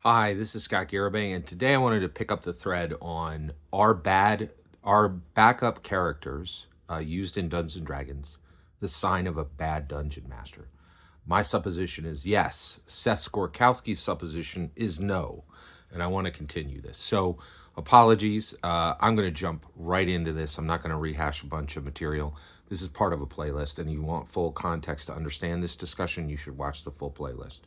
Hi, this is Scott Garibay, and today I wanted to pick up the thread on our backup characters used in Dungeons and Dragons, the sign of a bad dungeon master. My supposition is yes. Seth Skorkowski's supposition is no, and I want to continue this. So, apologies. I'm going to jump right into this. I'm not going to rehash a bunch of material. This is part of a playlist, and you want full context to understand this discussion, you should watch the full playlist.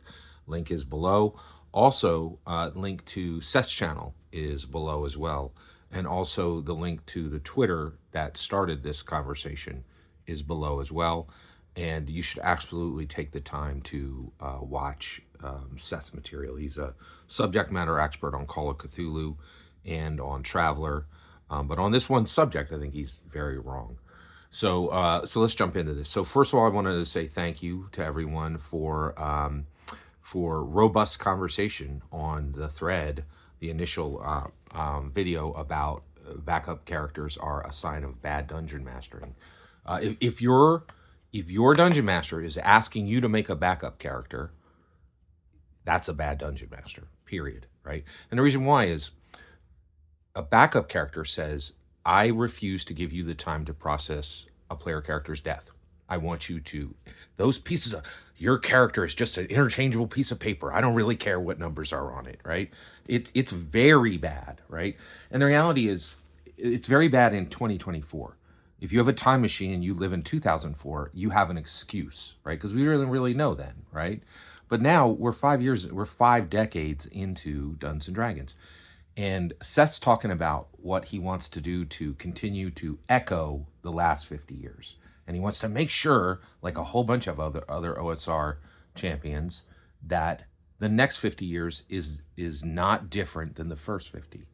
Link is below. Also, link to Seth's channel is below as well. And also the link to the Twitter that started this conversation is below as well. And you should absolutely take the time to watch Seth's material. He's a subject matter expert on Call of Cthulhu and on Traveler. But on this one subject, I think he's very wrong. So let's jump into this. So first of all, I wanted to say thank you to everyone for robust conversation on the thread, the initial video about backup characters are a sign of bad dungeon mastering. If your dungeon master is asking you to make a backup character, that's a bad dungeon master. Period. Right? And the reason why is a backup character says, "I refuse to give you the time to process a player character's death. I want you to, those pieces of, your character is just an interchangeable piece of paper. I don't really care what numbers are on it," right? It's very bad, right? And the reality is, it's very bad in 2024. If you have a time machine and you live in 2004, you have an excuse, right? Because we didn't really know then, right? But now we're 5 decades into Dungeons and Dragons. And Seth's talking about what he wants to do to continue to echo the last 50 years. And he wants to make sure, like a whole bunch of other OSR champions, that the next 50 years is not different than the first 50.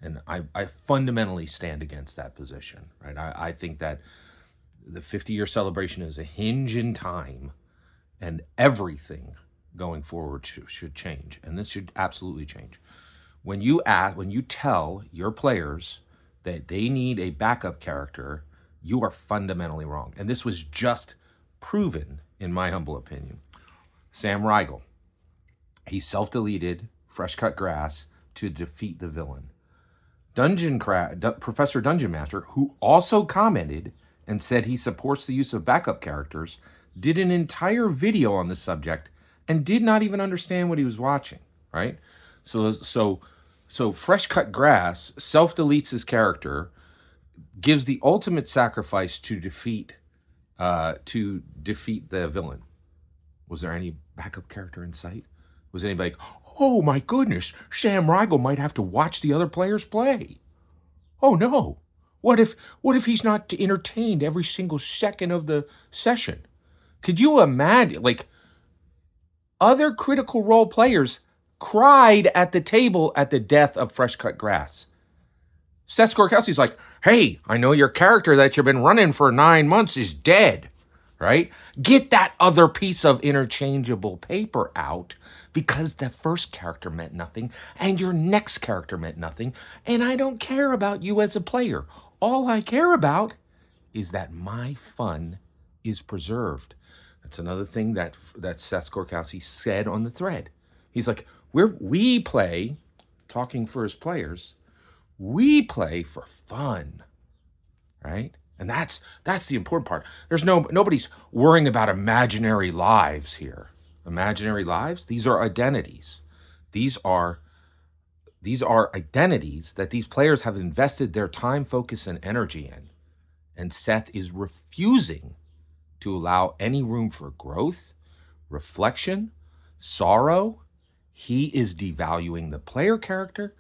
And I fundamentally stand against that position, right? I think that the 50-year celebration is a hinge in time, and everything going forward should change. And this should absolutely change. When you tell your players that they need a backup character, you are fundamentally wrong. And this was just proven, in my humble opinion. Sam Riegel, he self-deleted Fresh Cut Grass to defeat the villain. Professor Dungeon Master, who also commented and said he supports the use of backup characters, did an entire video on the subject and did not even understand what he was watching, right? So Fresh Cut Grass self-deletes his character, gives the ultimate sacrifice to defeat the villain. Was there any backup character in sight? Was anybody like, "Oh my goodness, Sam Riegel might have to watch the other players play. Oh no. What if he's not entertained every single second of the session?" Could you imagine, like, other Critical Role players cried at the table at the death of Fresh Cut Grass. Seth Skorkowsky's like, "Hey, I know your character that you've been running for 9 months is dead," right? Get that other piece of interchangeable paper out, because the first character meant nothing and your next character meant nothing. And I don't care about you as a player. All I care about is that my fun is preserved. That's another thing that Seth Skorkowsky said on the thread. He's like, we play, talking for his players, we play for fun, right? And that's the important part. Nobody's worrying about imaginary lives here. Imaginary lives, these are identities. These are identities that these players have invested their time, focus, and energy in. And Seth is refusing to allow any room for growth, reflection, sorrow. He is devaluing the player character,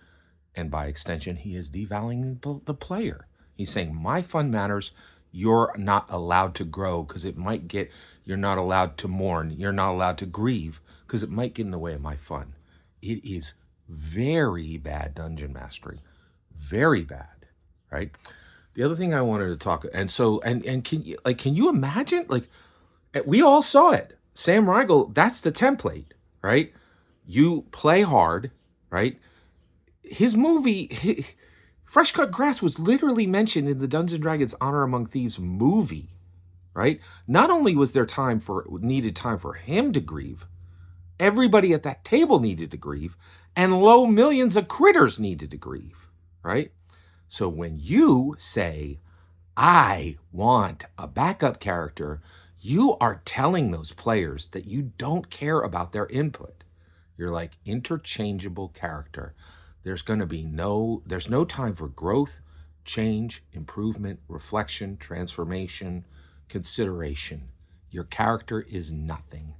and by extension, he is devaluing the player. He's saying, my fun matters. You're not allowed to grow because you're not allowed to mourn. You're not allowed to grieve because it might get in the way of my fun. It is very bad dungeon mastery. Very bad, right? The other thing I wanted to talk, and can you imagine? Like, we all saw it. Sam Riegel, that's the template, right? You play hard, right? His movie, Fresh Cut Grass, was literally mentioned in the Dungeons & Dragons Honor Among Thieves movie, right? Not only was there needed time for him to grieve, Everybody at that table needed to grieve, and low millions of critters needed to grieve, right? So when you say, I want a backup character, you are telling those players that you don't care about their input. You're like, interchangeable character. There's no time for growth, change, improvement, reflection, transformation, consideration. Your character is nothing.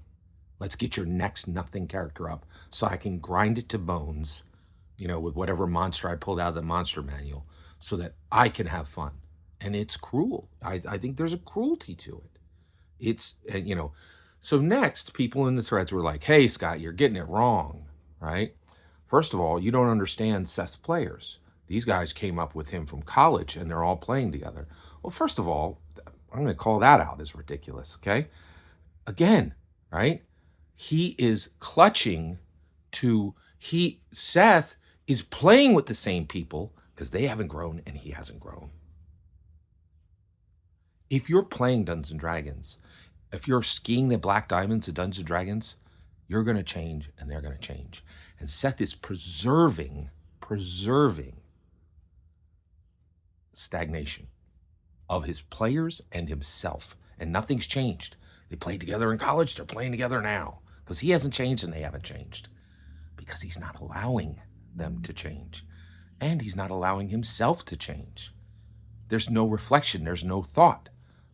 Let's get your next nothing character up so I can grind it to bones, with whatever monster I pulled out of the monster manual so that I can have fun. And it's cruel. I think there's a cruelty to it. So next, people in the threads were like, hey, Scott, you're getting it wrong, right? First of all, you don't understand Seth's players. These guys came up with him from college and they're all playing together. Well, first of all, I'm going to call that out as ridiculous, okay? Again, right? He is clutching Seth is playing with the same people because they haven't grown and he hasn't grown. If you're playing Dungeons and Dragons, if you're skiing the black diamonds of Dungeons and Dragons, you're going to change and they're going to change. And Seth is preserving stagnation of his players and himself. And nothing's changed. They played together in college. They're playing together now because he hasn't changed and they haven't changed because he's not allowing them to change. And he's not allowing himself to change. There's no reflection. There's no thought.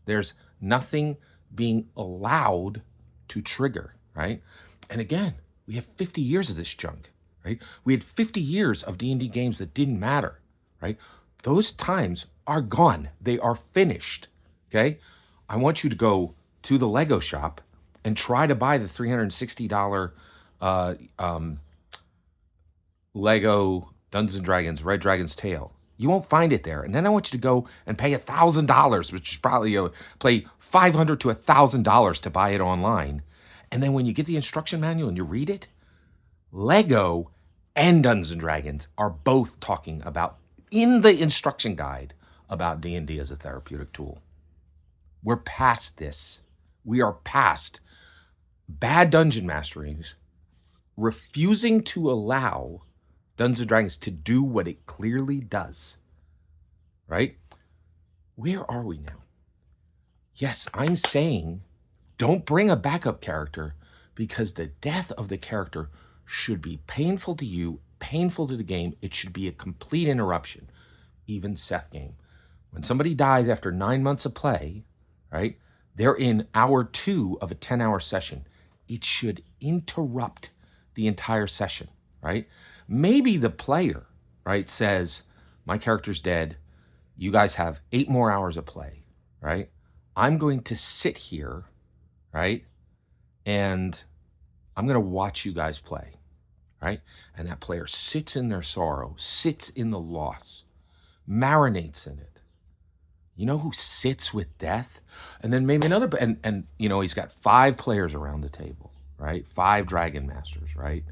There's nothing being allowed to trigger, right? And again, we have 50 years of this junk, right? We had 50 years of D&D games that didn't matter, right? Those times are gone. They are finished, okay? I want you to go to the Lego shop and try to buy the $360 Lego Dungeons and Dragons Red Dragon's Tail. You won't find it there. And then I want you to go and pay $1,000, which is probably play $500 to $1,000 to buy it online. And then when you get the instruction manual and you read it, Lego and Dungeons and Dragons are both talking about, in the instruction guide, about D&D as a therapeutic tool. We're past this. We are past bad dungeon masterings refusing to allow Dungeons and Dragons to do what it clearly does, right? Where are we now? Yes, I'm saying don't bring a backup character because the death of the character should be painful to you, painful to the game. It should be a complete interruption. Even Seth game. When somebody dies after 9 months of play, right? They're in hour 2 of a 10-hour session. It should interrupt the entire session, right? Maybe the player, right, says, my character's dead. You guys have 8 more hours of play, right? I'm going to sit here, right? And I'm going to watch you guys play, right? And that player sits in their sorrow, sits in the loss, marinates in it. You know who sits with death? And then maybe another, and he's got 5 players around the table, right? 5 dragon masters, right?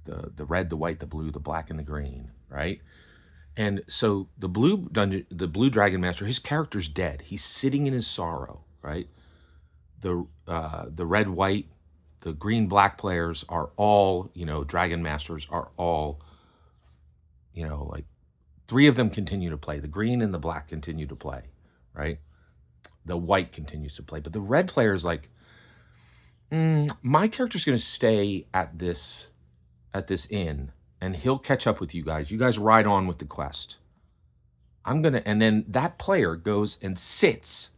The red, the white, the blue, the black, and the green, right? And so the blue dragon master, his character's dead. He's sitting in his sorrow, right? The red, white, the green, black players are all, dragon masters are all, like 3 of them continue to play. The green and the black continue to play, right? The white continues to play. But the red player is like, my character's going to stay at this inn, and he'll catch up with you guys. You guys ride on with the quest. And then that player goes and sits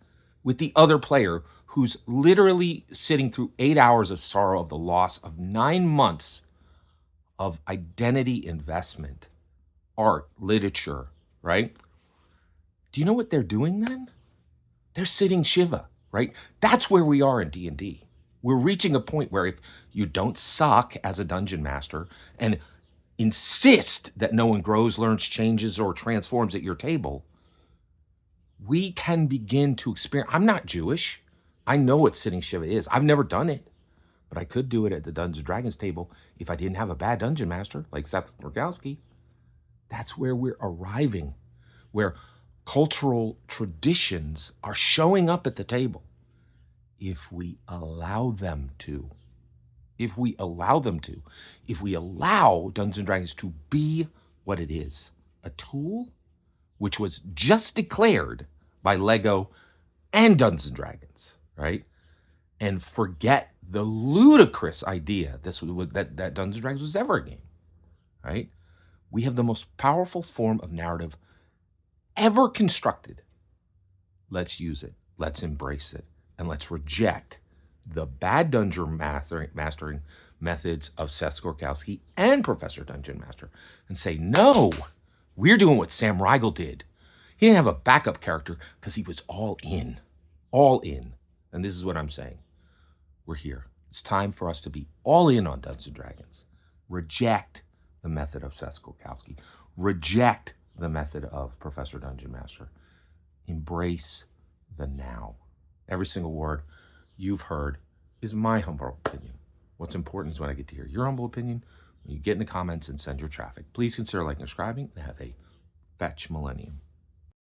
with the other player who's literally sitting through 8 hours of sorrow of the loss of 9 months of identity investment, art, literature, right? Do you know what they're doing then? They're sitting Shiva, right? That's where we are in D&D. We're reaching a point where if you don't suck as a dungeon master and insist that no one grows, learns, changes, or transforms at your table, we can begin to experience. I'm not Jewish. I know what sitting Shiva is. I've never done it, but I could do it at the Dungeons and Dragons table if I didn't have a bad dungeon master like Seth Skorkowsky. That's where we're arriving, where cultural traditions are showing up at the table if we allow them to. if we allow them to, if we allow Dungeons and Dragons to be what it is, a tool which was just declared by Lego and Dungeons and Dragons, right? And forget the ludicrous idea that Dungeons and Dragons was ever a game, right? We have the most powerful form of narrative ever constructed. Let's use it. Let's embrace it. And let's reject the bad dungeon mastering methods of Seth Skorkowsky and Professor Dungeon Master and say, no, we're doing what Sam Riegel did. He didn't have a backup character because he was all in. All in. And this is what I'm saying. We're here. It's time for us to be all in on Dungeons and Dragons. Reject the method of Seth Skorkowsky. Reject the method of Professor Dungeon Master. Embrace the now. Every single word you've heard is my humble opinion. What's important is when I get to hear your humble opinion, when you get in the comments and send your traffic. Please consider liking and subscribing, and have a fetch millennium.